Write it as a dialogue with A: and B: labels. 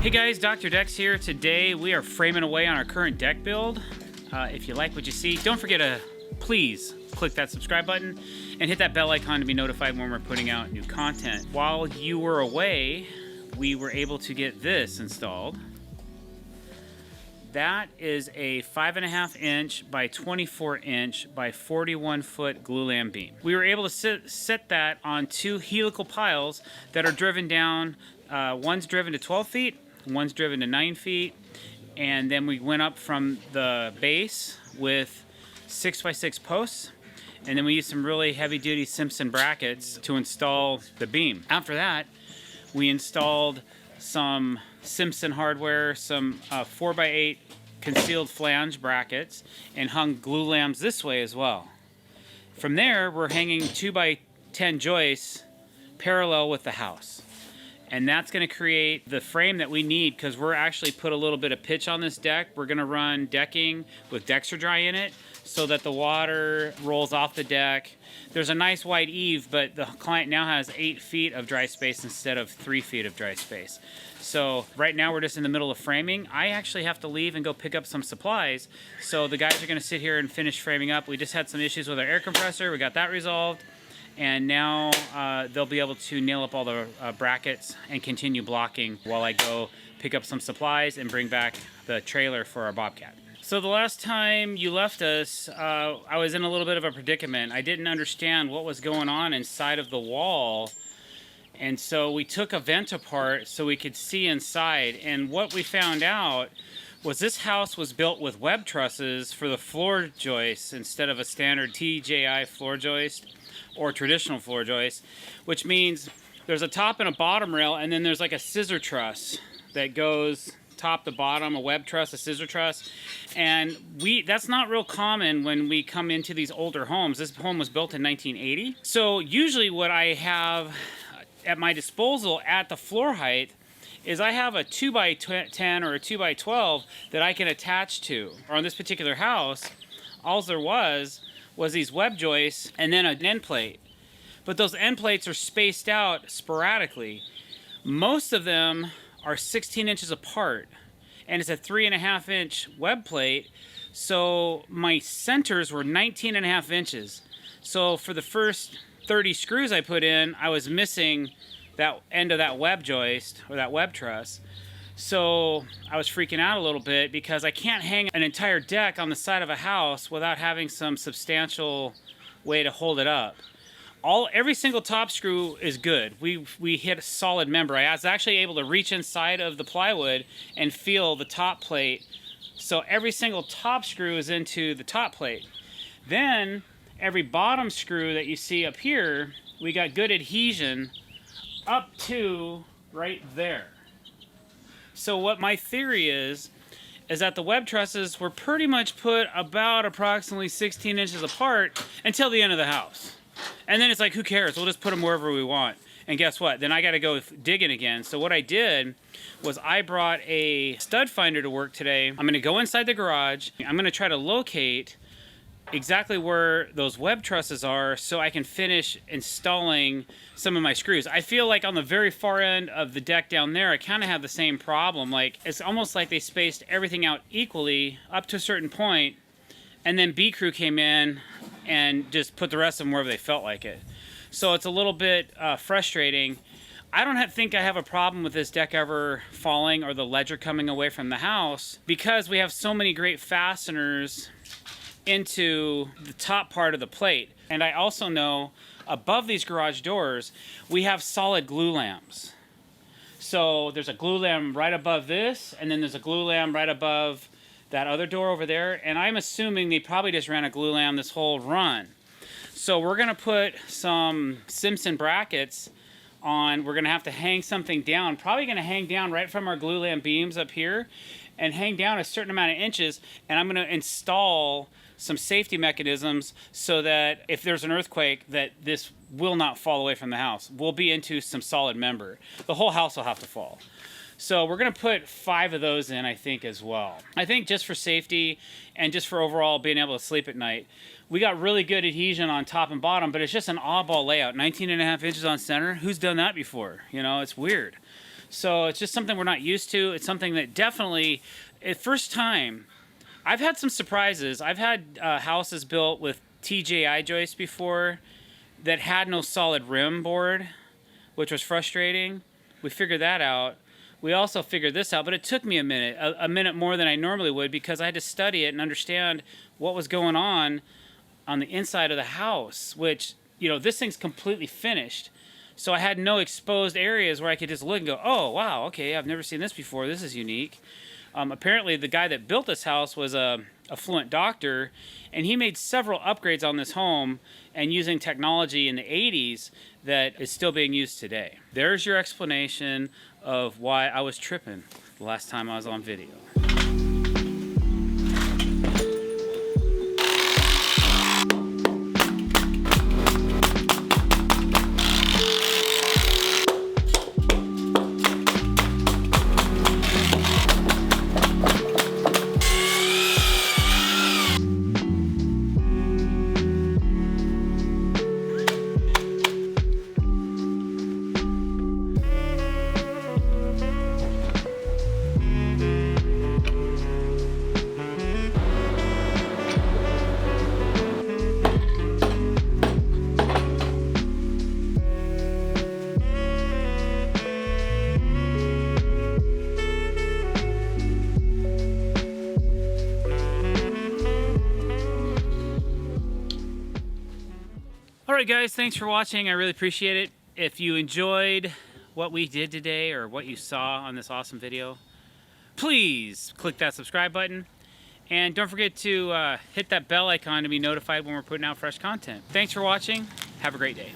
A: Hey guys, Dr. Decks here. Today we are framing away on our current deck build. If you like what you see, don't forget to please click that subscribe button and hit that bell icon to be notified when we're putting out new content. While you were away, we were able to get this installed. That is a 5.5 inch by 24 inch by 41 foot glulam beam. We were able to set that on two helical piles that are driven down. One's driven to 12 feet, one's driven to 9 feet, and then we went up from the base with 6x6 posts, and then we used some really heavy-duty Simpson brackets to install the beam. After that, we installed some Simpson hardware, some 4x8 concealed flange brackets, and hung glulams this way as well. From there, we're hanging 2x10 joists parallel with the house. And that's going to create the frame that we need, because we're actually put a little bit of pitch on this deck. We're going to run decking with Dexter Dry in it so that the water rolls off the deck. There's a nice wide eave, but the client now has 8 feet of dry space instead of 3 feet of dry space. So right now we're just in the middle of framing. I actually have to leave and go pick up some supplies. So the guys are going to sit here and finish framing up. We just had some issues with our air compressor. We got that resolved. And now they'll be able to nail up all the brackets and continue blocking while I go pick up some supplies and bring back the trailer for our Bobcat. So the last time you left us, I was in a little bit of a predicament. I didn't understand what was going on inside of the wall. And so we took a vent apart so we could see inside. And what we found out was this house was built with web trusses for the floor joists instead of a standard TJI floor joist or traditional floor joist, which means there's a top and a bottom rail, and then there's like a scissor truss that goes top to bottom, a web truss, a scissor truss. And that's not real common when we come into these older homes. This home was built in 1980. So usually what I have at my disposal at the floor height is I have a 2x10 or a 2x12 that I can attach to. Or on this particular house, all there was these web joists and then an end plate. But those end plates are spaced out sporadically. Most of them are 16 inches apart, and it's a 3.5 inch web plate. So my centers were 19.5 inches. So for the first 30 screws I put in, I was missing that end of that web joist or that web truss. So I was freaking out a little bit because I can't hang an entire deck on the side of a house without having some substantial way to hold it up. Every single top screw is good. We hit a solid member. I was actually able to reach inside of the plywood and feel the top plate. So every single top screw is into the top plate. Then every bottom screw that you see up here, we got good adhesion up to right there. So what my theory is that the web trusses were pretty much put about approximately 16 inches apart until the end of the house. And then it's like, who cares? We'll just put them wherever we want. And guess what? Then I got to go digging again. So what I did was I brought a stud finder to work today. I'm going to go inside the garage. I'm going to try to locate exactly where those web trusses are so I can finish installing some of my screws. I feel like on the very far end of the deck down there, I kind of have the same problem. Like, it's almost like they spaced everything out equally up to a certain point, and then B crew came in and just put the rest of them wherever they felt like it. So it's a little bit frustrating. I don't think I have a problem with this deck ever falling or the ledger coming away from the house, because we have so many great fasteners into the top part of the plate. And I also know above these garage doors we have solid glulams. So there's a glulam right above this, and then there's a glulam right above that other door over there, and I'm assuming they probably just ran a glulam this whole run. So we're gonna put some Simpson brackets on. We're gonna have to hang something down, probably gonna hang down right from our glulam beams up here and hang down a certain amount of inches, and I'm gonna install some safety mechanisms so that if there's an earthquake, that this will not fall away from the house. We'll be into some solid member. The whole house will have to fall. So we're gonna put 5 of those in, I think, as well. I think just for safety and just for overall being able to sleep at night. We got really good adhesion on top and bottom, but it's just an oddball layout. 19.5 inches on center. Who's done that before? You know, it's weird. So it's just something we're not used to. It's something that definitely, at first time, I've had some surprises. I've had houses built with TJI joists before that had no solid rim board, which was frustrating. We figured that out. We also figured this out, but it took me a minute more than I normally would, because I had to study it and understand what was going on the inside of the house, which, you know, this thing's completely finished. So I had no exposed areas where I could just look and go, oh, wow, okay, I've never seen this before. This is unique. Apparently, the guy that built this house was a fluent doctor, and he made several upgrades on this home and using technology in the 80s that is still being used today. There's your explanation of why I was tripping the last time I was on video. Alright guys, thanks for watching. I really appreciate it. If you enjoyed what we did today or what you saw on this awesome video, please click that subscribe button. And don't forget to hit that bell icon to be notified when we're putting out fresh content. Thanks for watching. Have a great day.